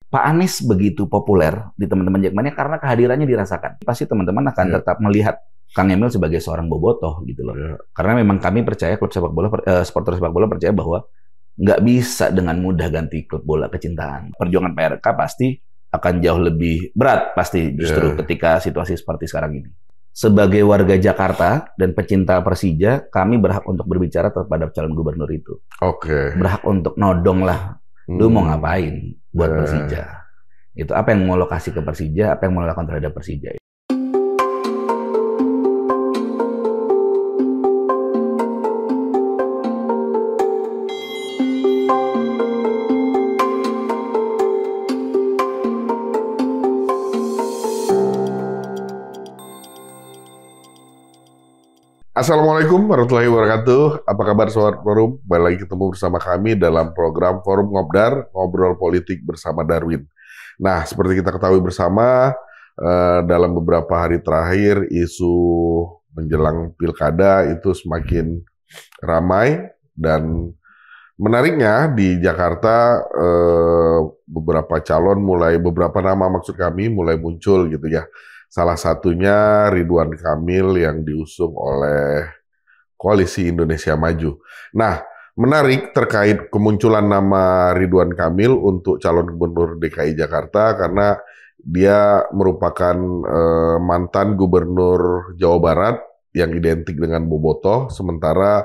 Pak Anies begitu populer di teman-teman Jackmania karena kehadirannya dirasakan. Pasti teman-teman akan tetap melihat Kang Emil sebagai seorang bobotoh gitu loh. Karena memang kami percaya klub sepak bola, supporter sepak bola percaya bahwa nggak bisa dengan mudah ganti klub bola kecintaan. Perjuangan PRK pasti akan jauh lebih berat pasti justru ketika situasi seperti sekarang ini. Sebagai warga Jakarta dan pecinta Persija, kami berhak untuk berbicara terhadap calon gubernur itu. Berhak untuk nodong lah. Lu mau ngapain buat Persija? Itu apa yang mau lo kasih ke Persija, apa yang mau lo lakukan terhadap Persija? Assalamualaikum warahmatullahi wabarakatuh. Apa kabar Sobat Forum? Balik lagi ketemu bersama kami dalam program Forum Ngobdar, Ngobrol Politik bersama Darwin. Nah, seperti kita ketahui bersama, dalam beberapa hari terakhir isu menjelang pilkada itu semakin ramai dan menariknya di Jakarta beberapa nama maksud kami mulai muncul gitu ya. Salah satunya Ridwan Kamil yang diusung oleh Koalisi Indonesia Maju. Nah, menarik terkait kemunculan nama Ridwan Kamil untuk calon gubernur DKI Jakarta karena dia merupakan mantan gubernur Jawa Barat yang identik dengan bobotoh, sementara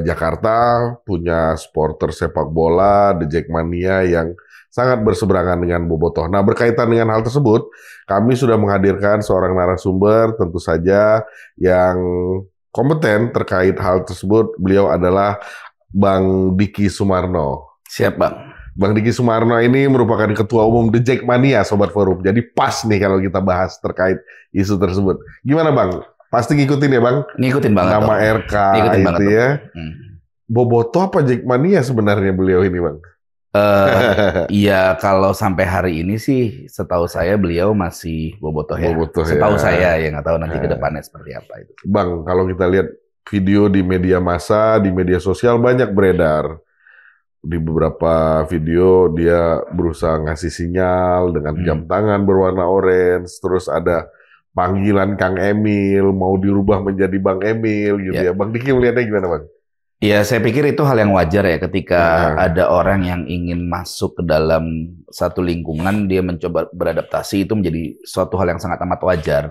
Jakarta punya supporter sepak bola, The Jackmania yang sangat berseberangan dengan bobotoh. Nah, berkaitan dengan hal tersebut, kami sudah menghadirkan seorang narasumber tentu saja yang kompeten terkait hal tersebut. Beliau adalah Bang Diki Sumarno. Siap, Bang. Bang Diki Sumarno ini merupakan Ketua Umum The Jackmania, Sobat Forum. Jadi pas nih kalau kita bahas terkait isu tersebut. Gimana, Bang? Pasti ngikutin ya, Bang? Ngikutin banget. Nama RK itu ya. Bobotoh apa Jackmania sebenarnya beliau ini, Bang? Iya, kalau sampai hari ini sih setahu saya beliau masih bobotoh ya. Setahu saya ya, nggak tahu nanti ke depannya seperti apa itu. Bang, kalau kita lihat video di media massa, di media sosial banyak beredar. Di beberapa video dia berusaha ngasih sinyal dengan jam tangan berwarna orange, terus ada panggilan Kang Emil, mau dirubah menjadi Bang Emil gitu ya. Bang Diki melihatnya gimana, Bang? Ya, saya pikir itu hal yang wajar ya ketika ada orang yang ingin masuk ke dalam satu lingkungan, dia mencoba beradaptasi, itu menjadi suatu hal yang sangat amat wajar.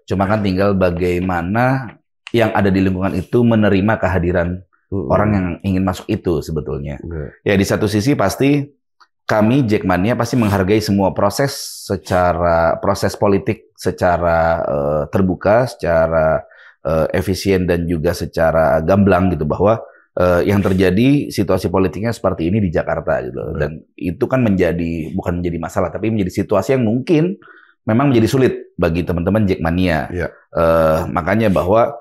Cuma kan tinggal bagaimana yang ada di lingkungan itu menerima kehadiran orang yang ingin masuk itu sebetulnya. Ya, di satu sisi pasti kami Jackmania pasti menghargai semua proses politik secara terbuka, secara efisien dan juga secara gamblang gitu, bahwa yang terjadi situasi politiknya seperti ini di Jakarta gitu. Dan itu kan bukan menjadi masalah, tapi menjadi situasi yang mungkin memang menjadi sulit bagi teman-teman Jackmania. Makanya bahwa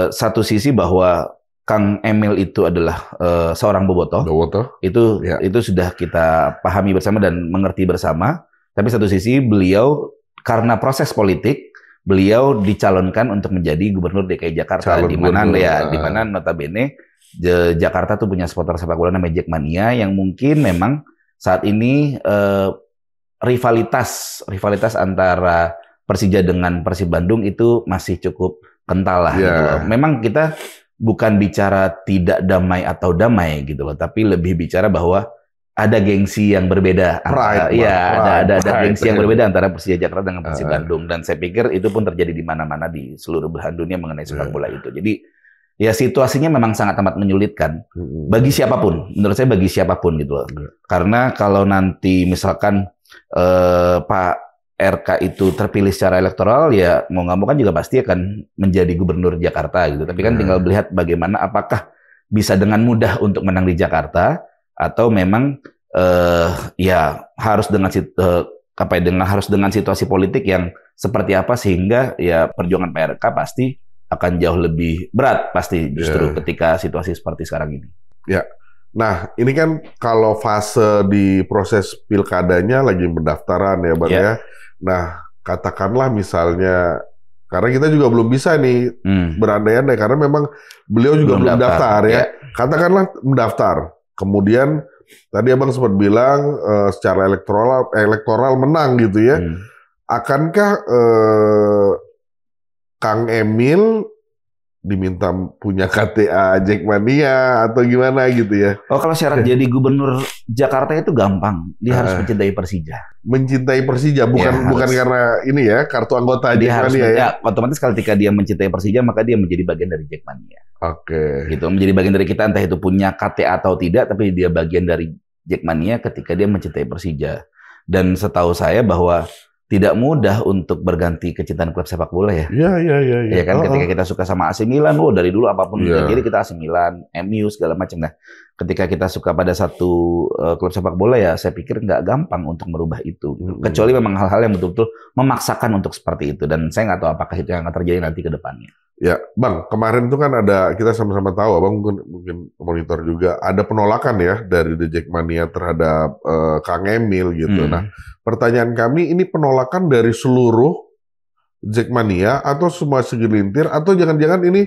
satu sisi bahwa Kang Emil itu adalah seorang bobotoh. Itu sudah kita pahami bersama dan mengerti bersama. Tapi satu sisi beliau karena proses politik, beliau dicalonkan untuk menjadi gubernur DKI Jakarta, di mana notabene Jakarta tuh punya supporter sepak bola namanya Jackmania yang mungkin memang saat ini rivalitas antara Persija dengan Persib Bandung itu masih cukup kental lah. Gitu loh. Memang kita bukan bicara tidak damai atau damai gitu loh, tapi lebih bicara bahwa ada gengsi yang berbeda. Ada gengsi yang berbeda antara Persija Jakarta dengan Persib Bandung, dan saya pikir itu pun terjadi di mana-mana di seluruh belahan dunia mengenai sepak bola itu. Jadi ya situasinya memang sangat amat menyulitkan bagi siapapun. Menurut saya bagi siapapun gitu loh. Karena kalau nanti misalkan Pak RK itu terpilih secara elektoral, ya mau nggak mau kan juga pasti akan menjadi gubernur Jakarta gitu. Tapi kan tinggal melihat bagaimana apakah bisa dengan mudah untuk menang di Jakarta, atau memang ya harus dengan situasi politik yang seperti apa sehingga ya perjuangan PRK pasti akan jauh lebih berat pasti justru ketika situasi seperti sekarang ini. Nah, ini kan kalau fase di proses pilkadanya lagi pendaftaran ya, Bang ya. Nah, katakanlah misalnya, karena kita juga belum bisa nih berandai-andai karena memang beliau juga belum daftar ya. Katakanlah mendaftar, kemudian Tadi Abang sempat bilang secara elektoral menang gitu ya. Akankah Kang Emil diminta punya KTA Jackmania atau gimana gitu ya? Oh, kalau syarat jadi gubernur Jakarta itu gampang, dia harus mencintai Persija. Mencintai Persija bukan karena ini ya kartu anggota Jackmania ya. Otomatis ketika dia mencintai Persija maka dia menjadi bagian dari Jackmania. Oke. Gitu, menjadi bagian dari kita entah itu punya KTA atau tidak, tapi dia bagian dari Jackmania ketika dia mencintai Persija. Dan setahu saya bahwa tidak mudah untuk berganti kecintaan klub sepak bola ya. Iya. Ya kan, ketika kita suka sama AC Milan, dari dulu apapun terjadi kita AC Milan, MU segala macam. Nah, ketika kita suka pada satu klub sepak bola ya, saya pikir nggak gampang untuk merubah itu. Kecuali memang hal-hal yang betul-betul memaksakan untuk seperti itu. Dan saya nggak tahu apakah itu yang akan terjadi nanti ke depannya. Ya, Bang, kemarin itu kan ada, kita sama-sama tahu, Abang mungkin monitor juga, ada penolakan ya dari The Jackmania terhadap Kang Emil gitu. Nah, pertanyaan kami, ini penolakan dari seluruh Jackmania atau semua segelintir, atau jangan-jangan ini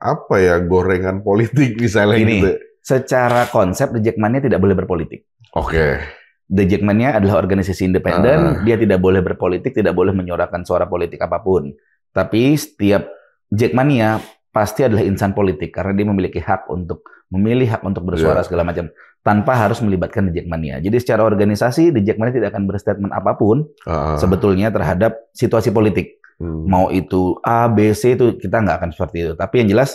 apa ya, gorengan politik misalnya ini, gitu? Secara konsep The Jackmania tidak boleh berpolitik. Oke. The Jackmania adalah organisasi independen, dia tidak boleh berpolitik, tidak boleh menyuarakan suara politik apapun. Tapi setiap Jackmania pasti adalah insan politik karena dia memiliki hak untuk memilih, hak untuk bersuara segala macam tanpa harus melibatkan The Jackmania. Jadi secara organisasi The Jackmania tidak akan berstatement apapun sebetulnya terhadap situasi politik. Mau itu A, B, C itu kita nggak akan seperti itu. Tapi yang jelas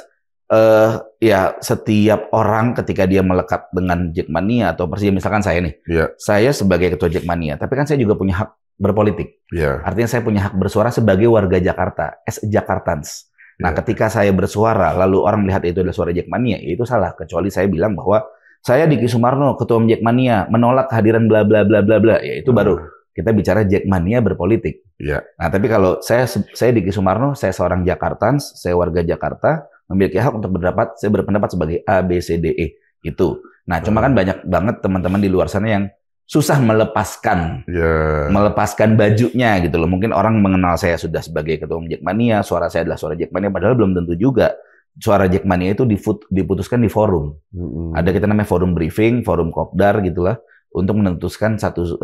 ya setiap orang ketika dia melekat dengan Jackmania atau Persija, misalkan saya nih, saya sebagai ketua Jackmania, tapi kan saya juga punya hak berpolitik. Artinya saya punya hak bersuara sebagai warga Jakarta, as a Jakartans. Nah, ketika saya bersuara, lalu orang melihat itu adalah suara Jackmania, itu salah. Kecuali saya bilang bahwa saya Diki Sumarno, ketua Jackmania, menolak kehadiran bla bla bla bla bla. Ya itu baru kita bicara Jackmania berpolitik. Nah, tapi kalau saya Diki Sumarno, saya seorang Jakartans, saya warga Jakarta, memiliki hak untuk saya berpendapat sebagai A, B, C, D, E. Itu. Nah, cuma kan banyak banget teman-teman di luar sana yang susah melepaskan bajunya gitu loh. Mungkin orang mengenal saya sudah sebagai ketua Jackmania, suara saya adalah suara Jackmania, padahal belum tentu juga. Suara Jackmania itu diputuskan di forum. Ada kita namanya forum briefing, forum kopdar gitulah, untuk menentukan satu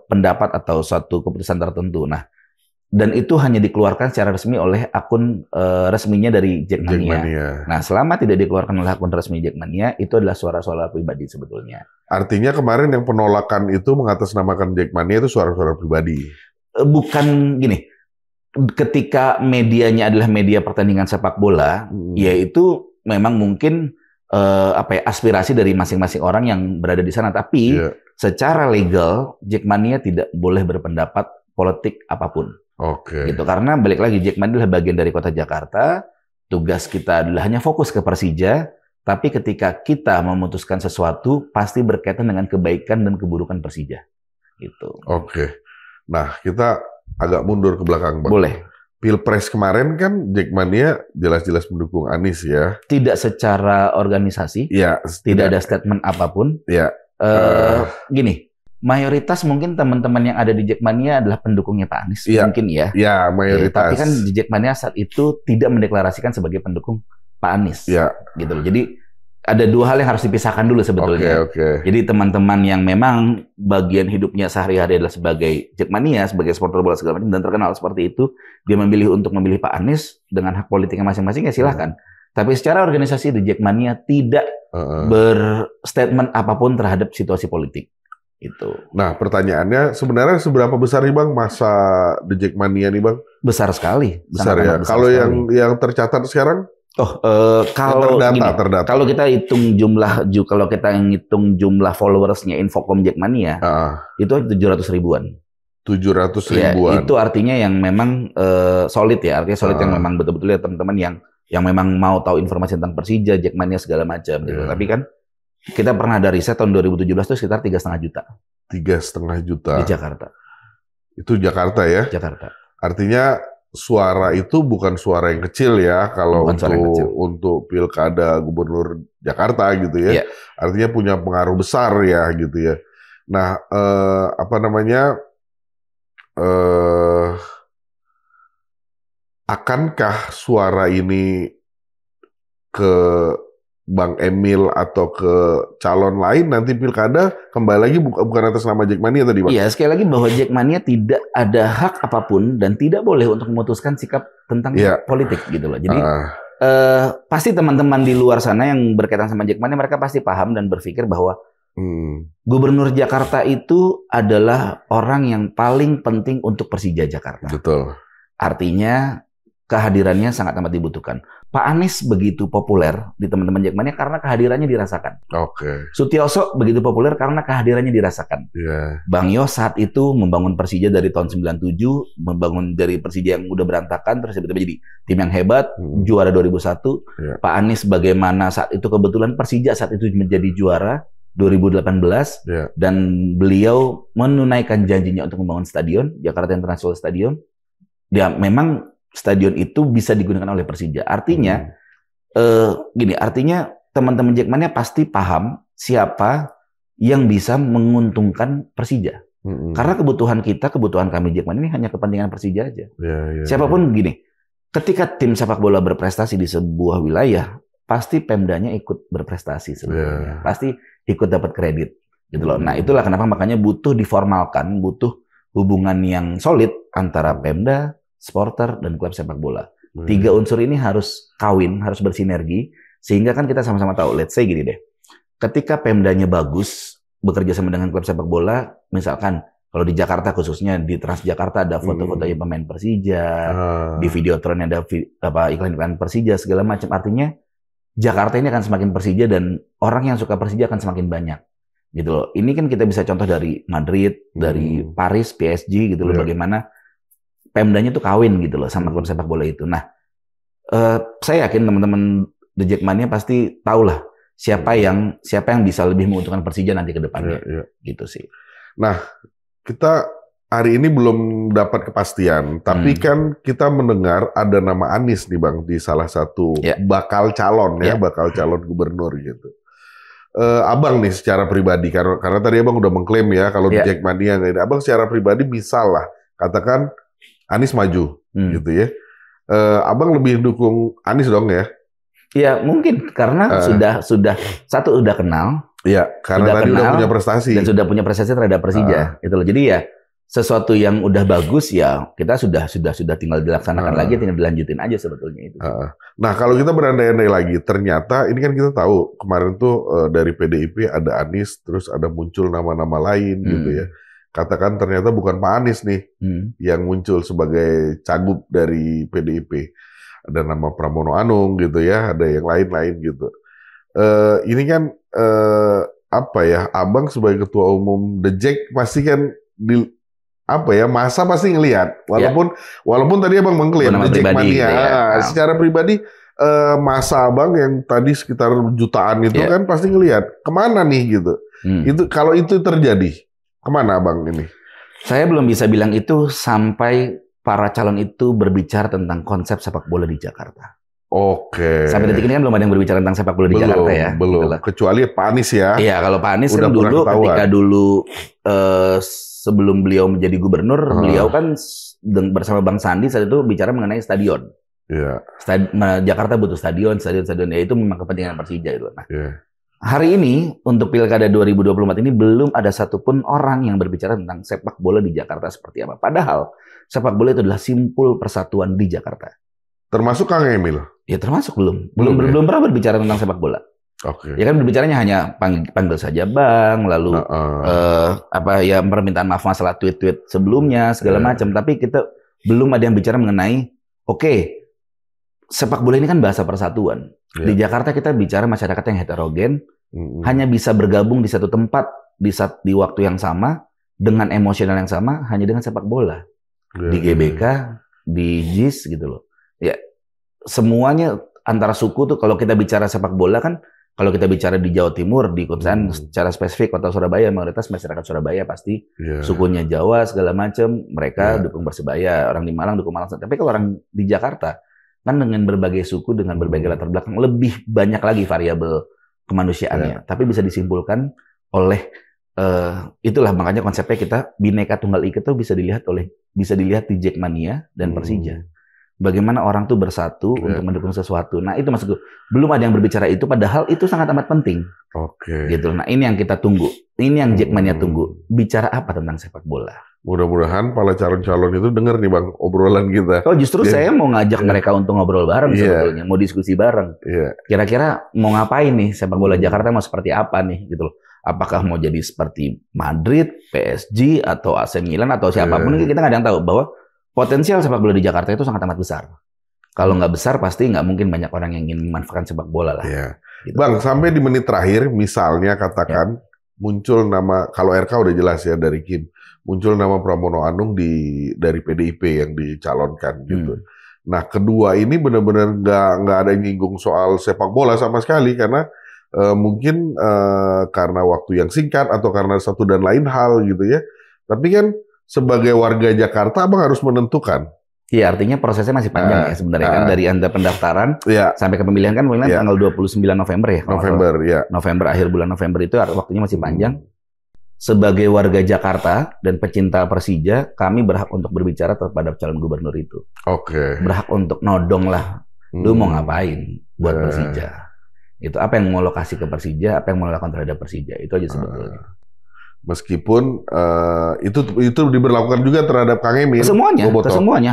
pendapat atau satu keputusan tertentu. Nah, dan itu hanya dikeluarkan secara resmi oleh akun resminya dari Jackmania. Nah, selama tidak dikeluarkan oleh akun resmi Jackmania, itu adalah suara-suara pribadi sebetulnya. Artinya kemarin yang penolakan itu mengatasnamakan Jackmania itu suara-suara pribadi? Bukan gini, ketika medianya adalah media pertandingan sepak bola, yaitu memang mungkin aspirasi dari masing-masing orang yang berada di sana. Tapi secara legal, Jackmania tidak boleh berpendapat politik apapun. Gitu, karena balik lagi Jackmania adalah bagian dari kota Jakarta. Tugas kita adalah hanya fokus ke Persija, tapi ketika kita memutuskan sesuatu pasti berkaitan dengan kebaikan dan keburukan Persija. Gitu. Nah, kita agak mundur ke belakang, Bang. Boleh. Pilpres kemarin kan Jackmania jelas-jelas mendukung Anies ya. Tidak secara organisasi. Tidak ada statement apapun. Gini. Mayoritas mungkin teman-teman yang ada di Jackmania adalah pendukungnya Pak Anies, mungkin ya. Mayoritas. Tapi kan di Jackmania saat itu tidak mendeklarasikan sebagai pendukung Pak Anies. Gitu loh. Jadi ada dua hal yang harus dipisahkan dulu sebetulnya. Jadi teman-teman yang memang bagian hidupnya sehari-hari adalah sebagai Jackmania, sebagai supporter bola segala macam dan terkenal seperti itu, dia memilih untuk memilih Pak Anies dengan hak politiknya masing-masing, ya silahkan. Tapi secara organisasi di Jackmania tidak berstatement apapun terhadap situasi politik. Itu. Nah, pertanyaannya sebenarnya seberapa besar nih Bang masa The Jackmania nih Bang? Besar sekali. Besar ya. Kalau yang tercatat sekarang? Kalau kalau kita hitung jumlah followersnya Infocom Jackmania, itu 700 ribuan. 700 ribuan. Ya, itu artinya yang memang solid ya. Artinya solid yang memang betul-betul ya teman-teman yang memang mau tahu informasi tentang Persija, Jackmania segala macam gitu. Tapi kan kita pernah ada riset tahun 2017 itu sekitar 3,5 juta. 3,5 juta. Di Jakarta. Itu Jakarta ya? Jakarta. Artinya suara itu bukan suara yang kecil ya kalau untuk pilkada gubernur Jakarta gitu ya. Artinya punya pengaruh besar ya gitu ya. Nah, akankah suara ini ke Bang Emil atau ke calon lain nanti pilkada kembali lagi bukan atas nama Jackmania tadi Bang? Iya, sekali lagi bahwa Jackmania tidak ada hak apapun dan tidak boleh untuk memutuskan sikap tentang politik gitu loh. Jadi pasti teman-teman di luar sana yang berkaitan sama Jackmania mereka pasti paham dan berpikir bahwa Gubernur Jakarta itu adalah orang yang paling penting untuk Persija Jakarta. Betul. Artinya kehadirannya sangat amat dibutuhkan. Pak Anies begitu populer di teman-teman Jackmania karena kehadirannya dirasakan. Oke. Sutioso begitu populer karena kehadirannya dirasakan. Bang Yos saat itu membangun Persija dari tahun 97, membangun dari Persija yang udah berantakan, terus tiba-tiba jadi tim yang hebat, juara 2001. Pak Anies bagaimana saat itu kebetulan Persija saat itu menjadi juara 2018, dan beliau menunaikan janjinya untuk membangun stadion, Jakarta International Stadium. Dia memang stadion itu bisa digunakan oleh Persija. Artinya, artinya teman-teman Jackmania pasti paham siapa yang bisa menguntungkan Persija. Karena kebutuhan kita, kebutuhan kami Jackmania ini hanya kepentingan Persija aja. Siapapun gini, ketika tim sepak bola berprestasi di sebuah wilayah, pasti Pemdanya ikut berprestasi sebenarnya. Pasti ikut dapat kredit. Gitu loh. Nah, itulah kenapa makanya butuh diformalkan, butuh hubungan yang solid antara Pemda, supporter, dan klub sepak bola. Tiga unsur ini harus kawin, harus bersinergi, sehingga kan kita sama-sama tahu, let's say gini deh, ketika Pemdanya bagus, bekerja sama dengan klub sepak bola, misalkan kalau di Jakarta khususnya, di Transjakarta ada foto-fotonya pemain Persija, di Videotron ada iklan-iklan Persija, segala macam. Artinya, Jakarta ini akan semakin Persija, dan orang yang suka Persija akan semakin banyak. Gitu loh. Ini kan kita bisa contoh dari Madrid, dari Paris, PSG, gitu loh, bagaimana Pemdanya tuh kawin gitu loh sama klub sepak bola itu. Nah, saya yakin teman-teman The Jackmania pasti tahu lah siapa yang bisa lebih menguntungkan Persija nanti ke depannya. Gitu sih. Nah, kita hari ini belum dapat kepastian, tapi kan kita mendengar ada nama Anies nih Bang di salah satu bakal calon bakal calon gubernur gitu. Abang nih secara pribadi, karena tadi Abang udah mengklaim ya kalau di Jackmania nggak ini. Abang secara pribadi bisa lah katakan Anies maju, gitu ya. Abang lebih dukung Anies dong ya? Iya mungkin karena sudah kenal. Iya, karena tadi udah punya prestasi dan sudah punya prestasi terhadap Persija, itu loh. Jadi ya sesuatu yang udah bagus ya kita sudah tinggal dilaksanakan lagi, tinggal dilanjutin aja sebetulnya itu. Nah kalau kita berandai-andai lagi, ternyata ini kan kita tahu kemarin tuh dari PDIP ada Anies, terus ada muncul nama-nama lain gitu ya. Katakan ternyata bukan Pak Anies nih yang muncul sebagai cagup dari PDIP. Ada nama Pramono Anung gitu ya, ada yang lain-lain gitu. Ini kan Abang sebagai ketua umum The Jack pasti kan masa pasti ngelihat. Walaupun tadi Abang mengklaim The Jackmania. Secara pribadi masa Abang yang tadi sekitar jutaan itu kan pasti ngelihat kemana nih gitu. Itu kalau itu terjadi. Kemana Abang ini? Saya belum bisa bilang itu sampai para calon itu berbicara tentang konsep sepak bola di Jakarta. Oke. Sampai detik ini kan belum ada yang berbicara tentang sepak bola di Jakarta ya. Belum. Gitu. Kecuali Pak Anies ya. Iya, kalau Pak Anies kan dulu ketika sebelum beliau menjadi gubernur, beliau kan bersama Bang Sandi saat itu bicara mengenai stadion. Iya. Jakarta butuh stadion ya, itu memang kepentingan Persija itu. Nah, hari ini untuk Pilkada 2024 ini belum ada satupun orang yang berbicara tentang sepak bola di Jakarta seperti apa. Padahal sepak bola itu adalah simpul persatuan di Jakarta. Termasuk Kang Emil? Ya termasuk belum pernah berbicara tentang sepak bola. Oke. Ya kan berbicaranya hanya panggil saja Bang, lalu permintaan maaf masalah tweet-tweet sebelumnya segala macam. Tapi kita belum ada yang bicara mengenai sepak bola ini kan bahasa persatuan. Di Jakarta kita bicara masyarakat yang heterogen, hanya bisa bergabung di satu tempat di waktu yang sama dengan emosional yang sama hanya dengan sepak bola. Di GBK, di JIS gitu loh. Ya semuanya antara suku tuh kalau kita bicara sepak bola kan, kalau kita bicara di Jawa Timur, di kota secara spesifik kota Surabaya, mayoritas masyarakat Surabaya pasti sukunya Jawa segala macam, mereka dukung Persebaya, orang di Malang dukung Malang. Tapi kalau orang di Jakarta kan dengan berbagai suku, dengan berbagai latar belakang, lebih banyak lagi variabel kemanusiaannya. Tapi bisa disimpulkan oleh itulah makanya konsepnya kita Bhinneka Tunggal Ika itu bisa dilihat di Jackmania dan Persija. Bagaimana orang tuh bersatu untuk mendukung sesuatu. Nah itu maksudku, belum ada yang berbicara itu, padahal itu sangat amat penting. Gitu. Nah ini yang kita tunggu, ini yang Jackmania tunggu. Bicara apa tentang sepak bola? Mudah-mudahan para calon-calon itu dengar nih Bang obrolan kita. Oh justru saya mau ngajak mereka untuk ngobrol bareng sebetulnya, mau diskusi bareng. Kira-kira mau ngapain nih sepak bola Jakarta mau seperti apa nih gitu loh. Apakah mau jadi seperti Madrid, PSG atau AC Milan atau siapapun kita nggak ada yang tahu bahwa potensial sepak bola di Jakarta itu sangat amat besar. Kalau nggak besar, pasti nggak mungkin banyak orang yang ingin memanfaatkan sepak bola lah. Gitu. Bang, sampai di menit terakhir, misalnya katakan muncul nama, kalau RK udah jelas ya dari Kim, muncul nama Pramono Anung dari PDIP yang dicalonkan gitu. Nah, kedua ini benar-benar nggak ada yang nyinggung soal sepak bola sama sekali karena mungkin karena waktu yang singkat atau karena satu dan lain hal gitu ya. Tapi kan sebagai warga Jakarta, Abang harus menentukan. Iya, artinya prosesnya masih panjang ya sebenarnya kan dari Anda pendaftaran sampai ke pemilihan kan pemilihan tanggal 29 November ya. November, akhir bulan November itu waktunya masih panjang. Sebagai warga Jakarta dan pecinta Persija, kami berhak untuk berbicara terhadap calon gubernur itu. Berhak untuk nodong lah. Lu mau ngapain buat Persija? Itu apa yang mau lokasi ke Persija, apa yang mau lakukan terhadap Persija. Itu aja sebetulnya. Meskipun itu diberlakukan juga terhadap Kang Emil. Kesemuanya,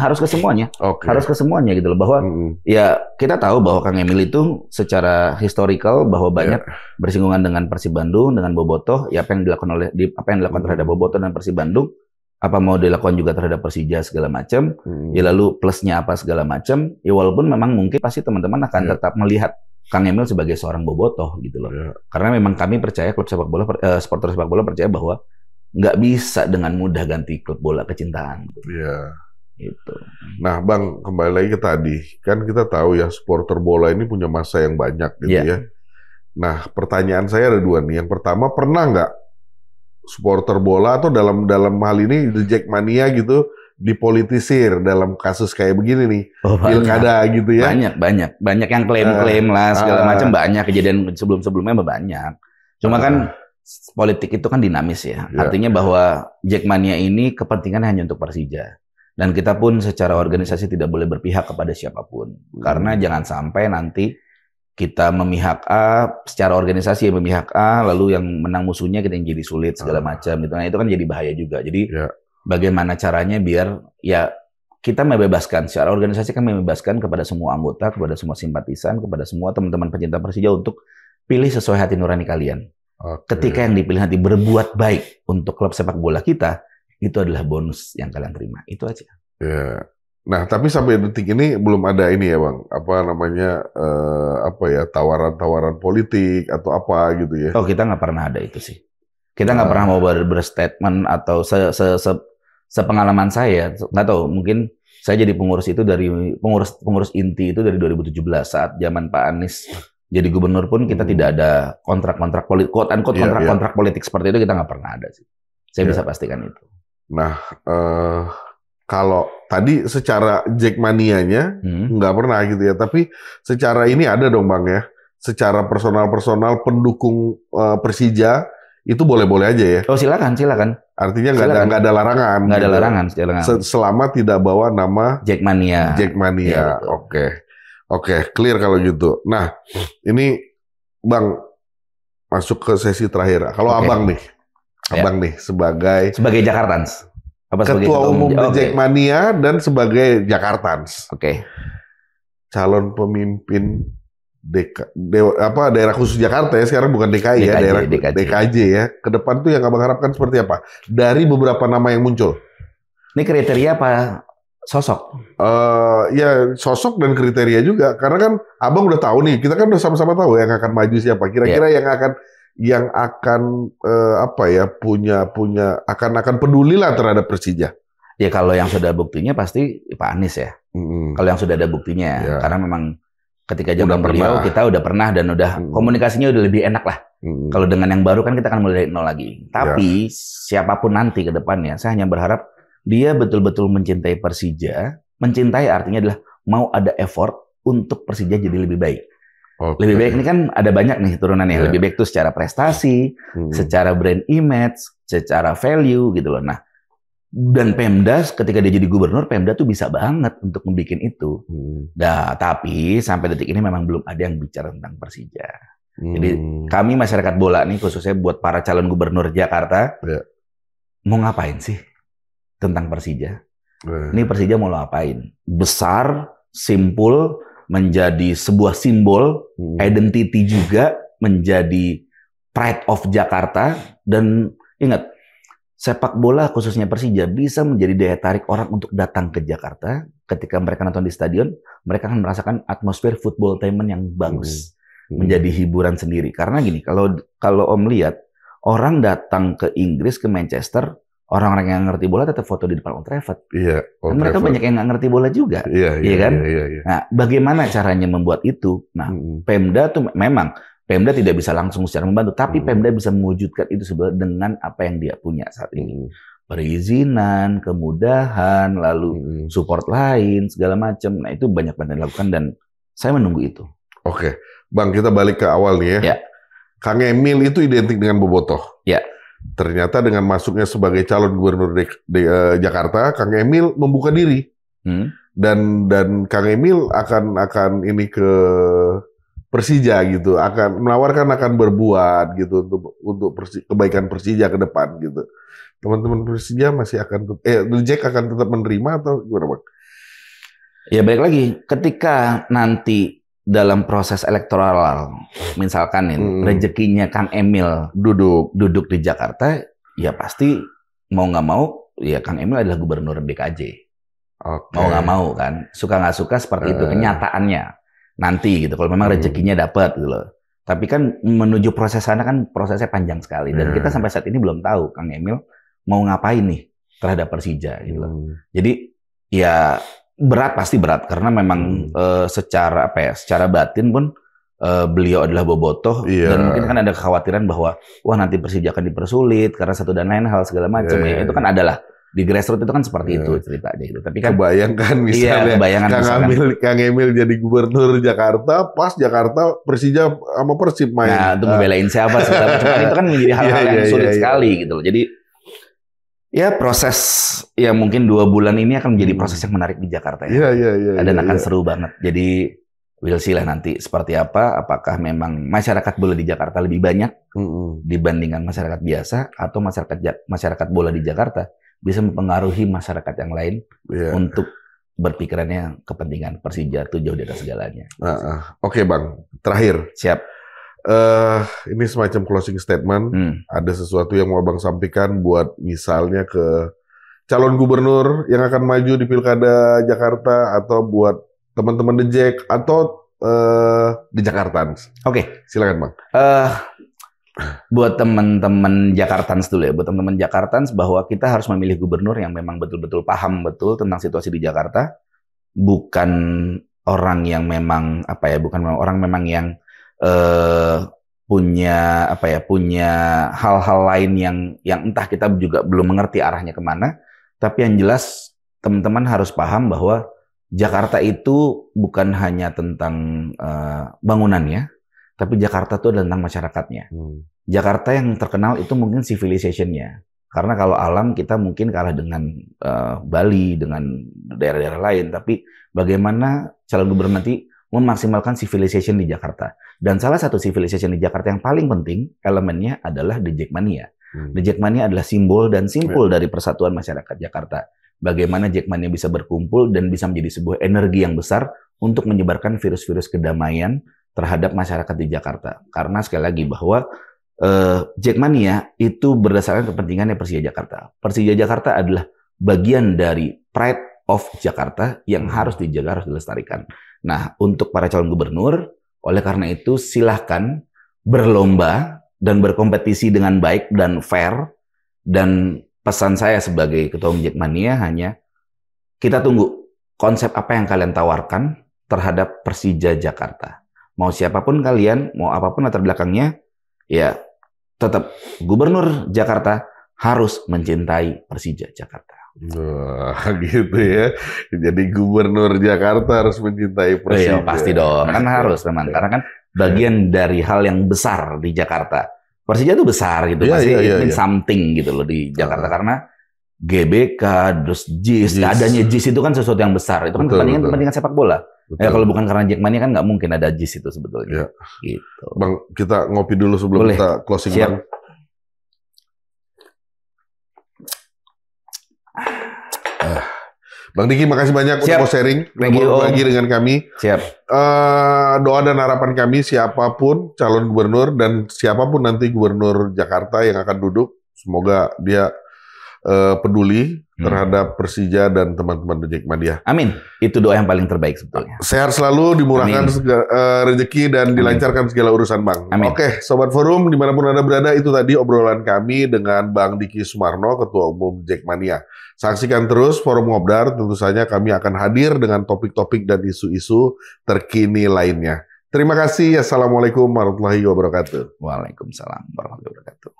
harus ke semuanya. Harus ke semuanya gitu loh. Bahwa ya kita tahu bahwa Kang Emil itu secara historical bahwa banyak bersinggungan dengan Persib Bandung, dengan Bobotoh, ya apa yang dilakukan terhadap Bobotoh dan Persib Bandung, apa mau dilakukan juga terhadap Persija segala macam, ya lalu plusnya apa segala macam, ya walaupun memang mungkin pasti teman-teman akan tetap melihat Kang Emil sebagai seorang bobotoh gitu loh. Karena memang kami percaya klub sepak bola, supporter sepak bola percaya bahwa nggak bisa dengan mudah ganti klub bola kecintaan. Gitu. Nah, Bang, kembali lagi ke tadi. Kan kita tahu ya supporter bola ini punya masa yang banyak gitu ya. Nah, pertanyaan saya ada dua nih. Yang pertama, pernah nggak supporter bola atau dalam hal ini The Jackmania gitu dipolitisir dalam kasus kayak begini nih, pilkada gitu ya? Banyak yang klaim-klaim lah segala macam, banyak kejadian sebelumnya banyak. Cuma kan politik itu kan dinamis ya, artinya bahwa Jackmania ini kepentingannya hanya untuk Persija, dan kita pun secara organisasi tidak boleh berpihak kepada siapapun, karena jangan sampai nanti kita memihak A, secara organisasi yang memihak A, lalu yang menang musuhnya kita yang jadi sulit segala macam gitu. Nah itu kan jadi bahaya juga. Jadi bagaimana caranya biar ya kita membebaskan, secara organisasi kan membebaskan kepada semua anggota, kepada semua simpatisan, kepada semua teman-teman pecinta Persija untuk pilih sesuai hati nurani kalian. Ketika yang dipilih nanti berbuat baik untuk klub sepak bola kita, itu adalah bonus yang kalian terima. Itu aja. Nah, tapi sampai detik ini belum ada ini ya Bang, apa namanya, tawaran-tawaran politik atau apa gitu ya? Oh, kita nggak pernah ada itu sih. Kita nggak pernah mau berstatement atau sepengalaman saya, nggak tahu, mungkin saya jadi pengurus itu dari pengurus inti itu dari 2017 saat zaman Pak Anies jadi gubernur pun kita tidak ada kontrak-kontrak politik, kontrak politik seperti itu kita nggak pernah ada sih. Saya bisa pastikan itu. Nah, kalau tadi secara Jackmania-nya nggak pernah gitu ya, tapi secara ini ada dong Bang ya, secara personal pendukung Persija itu boleh-boleh aja ya. Oh silakan. Artinya nggak ada larangan. Nggak ada larangan. Selama tidak bawa nama Jackmania. Ya, Oke, clear kalau gitu. Nah, ini Bang masuk ke sesi terakhir. Kalau Abang nih sebagai Jakartans. Ketua Umum Jackmania dan sebagai Jakartans. Calon pemimpin daerah khusus Jakarta ya, sekarang bukan DKI ya, DKJ ya. Ke depan tuh yang Abang harapkan seperti apa? Dari beberapa nama yang muncul. Ini kriteria apa sosok? Ya sosok dan kriteria juga. Karena kan Abang udah tahu nih, kita kan udah sama-sama tahu yang akan maju siapa. Kira-kira yang akan akan peduli lah terhadap Persija. Ya kalau yang sudah buktinya pasti Pak Anies ya. Kalau yang sudah ada buktinya, karena memang ketika zaman beliau kita udah pernah dan udah komunikasinya udah lebih enak lah. Kalau dengan yang baru kan kita akan mulai dari nol lagi. Tapi siapapun nanti ke depannya, saya hanya berharap dia betul-betul mencintai Persija. Mencintai artinya adalah mau ada effort untuk Persija jadi lebih baik. Lebih baik ini kan ada banyak nih turunannya. Lebih baik itu secara prestasi, secara brand image, secara value gitu loh. Nah, Dan Pemda ketika dia jadi gubernur, Pemda tuh bisa banget untuk membuat itu. Nah, tapi sampai detik ini memang belum ada yang bicara tentang Persija. Jadi kami masyarakat bola nih, khususnya buat para calon gubernur Jakarta, mau ngapain sih tentang Persija? Ini Persija mau ngapain? Besar, simpul, menjadi sebuah simbol, identity juga, menjadi pride of Jakarta, dan ingat, sepak bola khususnya Persija bisa menjadi daya tarik orang untuk datang ke Jakarta. Ketika mereka nonton di stadion, mereka akan merasakan atmosfer football entertainment yang bagus, menjadi hiburan sendiri. Karena gini, kalau Om lihat, orang datang ke Inggris, ke Manchester, orang-orang yang ngerti bola tetap foto di depan Old Trafford. Iya. Dan mereka banyak yang nggak ngerti bola juga, iya kan? Iya. Nah, bagaimana caranya membuat itu? Nah, Pemda tuh memang Pemda tidak bisa langsung secara membantu, tapi Pemda bisa mewujudkan itu sebenarnya dengan apa yang dia punya saat ini. Perizinan, kemudahan, lalu support lain, segala macam. Nah, itu banyak banget dilakukan dan saya menunggu itu. Oke. Bang, kita balik ke awal nih ya. Ya. Kang Emil itu identik dengan bobotoh. Ya. Ternyata dengan masuknya sebagai calon gubernur di Jakarta, Kang Emil membuka diri. Dan Kang Emil akan ini ke Persija gitu, akan menawarkan, akan berbuat gitu untuk kebaikan Persija ke depan gitu. Teman-teman Persija masih akan Jack akan tetap menerima atau gimana, Bang? Ya balik lagi, ketika nanti dalam proses elektoral, misalkan rezekinya Kang Emil duduk di Jakarta, ya pasti mau nggak mau, ya Kang Emil adalah gubernur DKJ. Mau nggak mau kan, suka nggak suka seperti itu kenyataannya. Nanti gitu, kalau memang rezekinya dapat gitu loh. Tapi kan menuju proses sana kan prosesnya panjang sekali. Dan kita sampai saat ini belum tahu Kang Emil mau ngapain nih terhadap Persija gitu loh. Jadi ya pasti berat karena memang secara batin pun beliau adalah bobotoh dan mungkin kan ada kekhawatiran bahwa wah nanti Persija akan dipersulit karena satu dan lain hal segala macam ya. Itu kan adalah di grassroots itu kan seperti itu ceritanya gitu. Tapi kan kebayangkan misalnya Kang Emil jadi gubernur Jakarta, pas Jakarta Persija sama Persib main. Nah, itu membelain siapa segala macam itu kan menjadi hal-hal yang sulit sekali gitu loh. Jadi ya proses ya mungkin 2 bulan ini akan menjadi proses yang menarik di Jakarta ya. Dan akan seru banget. Jadi we'll see lah nanti seperti apa, apakah memang masyarakat bola di Jakarta lebih banyak dibandingkan masyarakat biasa atau masyarakat bola di Jakarta bisa mempengaruhi masyarakat yang lain untuk berpikirannya kepentingan Persija itu jauh di atas segalanya. Oke, Bang, terakhir. Siap. Ini semacam closing statement. Ada sesuatu yang mau Bang sampaikan buat misalnya ke calon gubernur yang akan maju di Pilkada Jakarta atau buat teman-teman The Jack atau di Jakartans. Oke. Silakan, Bang. Buat teman-teman Jakartans dulu ya, buat teman-teman Jakartans bahwa kita harus memilih gubernur yang memang betul-betul paham betul tentang situasi di Jakarta, bukan orang yang memang orang memang yang punya hal-hal lain yang entah kita juga belum mengerti arahnya kemana, tapi yang jelas teman-teman harus paham bahwa Jakarta itu bukan hanya tentang bangunannya, tapi Jakarta itu adalah tentang masyarakatnya. Jakarta yang terkenal itu mungkin civilization-nya. Karena kalau alam kita mungkin kalah dengan Bali, dengan daerah-daerah lain. Tapi bagaimana calon gubernur nanti memaksimalkan civilization di Jakarta. Dan salah satu civilization di Jakarta yang paling penting elemennya adalah The Jackmania. The Jackmania adalah simbol dan simpul dari persatuan masyarakat Jakarta. Bagaimana Jackmania bisa berkumpul dan bisa menjadi sebuah energi yang besar untuk menyebarkan virus-virus kedamaian terhadap masyarakat di Jakarta. Karena sekali lagi bahwa Jackmania itu berdasarkan kepentingannya Persija Jakarta. Persija Jakarta adalah bagian dari pride of Jakarta yang harus dijaga, harus dilestarikan. Nah, untuk para calon gubernur, oleh karena itu silahkan berlomba dan berkompetisi dengan baik dan fair. Dan pesan saya sebagai ketua umum Jackmania hanya kita tunggu konsep apa yang kalian tawarkan terhadap Persija Jakarta. Mau siapapun kalian, mau apapun latar belakangnya, ya tetap gubernur Jakarta harus mencintai Persija Jakarta. Wah, gitu ya. Jadi gubernur Jakarta harus mencintai Persija. Pasti dong, kan harus memang. Karena kan bagian dari hal yang besar di Jakarta. Persija itu besar gitu, pasti something gitu loh di Jakarta. Karena GBK, terus JIS. Adanya JIS itu kan sesuatu yang besar. Itu kan kepentingan sepak bola. Ya kalau bukan karena Jackmania kan nggak mungkin ada JIS itu sebetulnya. Ya. Gitu. Bang, kita ngopi dulu sebelum kita closing. Siap. Bang Diki, makasih banyak untuk sharing, berbagi dengan kami. Siap. Doa dan harapan kami siapapun calon gubernur dan siapapun nanti gubernur Jakarta yang akan duduk, semoga dia peduli terhadap Persija dan teman-teman Jackmania. Amin. Itu doa yang paling terbaik sebetulnya. Sehat selalu, dimurahkan rezeki dan dilancarkan segala urusan Bang. Amin. Oke, Sobat Forum, dimanapun Anda berada, itu tadi obrolan kami dengan Bang Diki Sumarno, Ketua Umum Jackmania. Saksikan terus Forum Ngobdar, tentu saja kami akan hadir dengan topik-topik dan isu-isu terkini lainnya. Terima kasih. Assalamualaikum warahmatullahi wabarakatuh. Waalaikumsalam warahmatullahi wabarakatuh.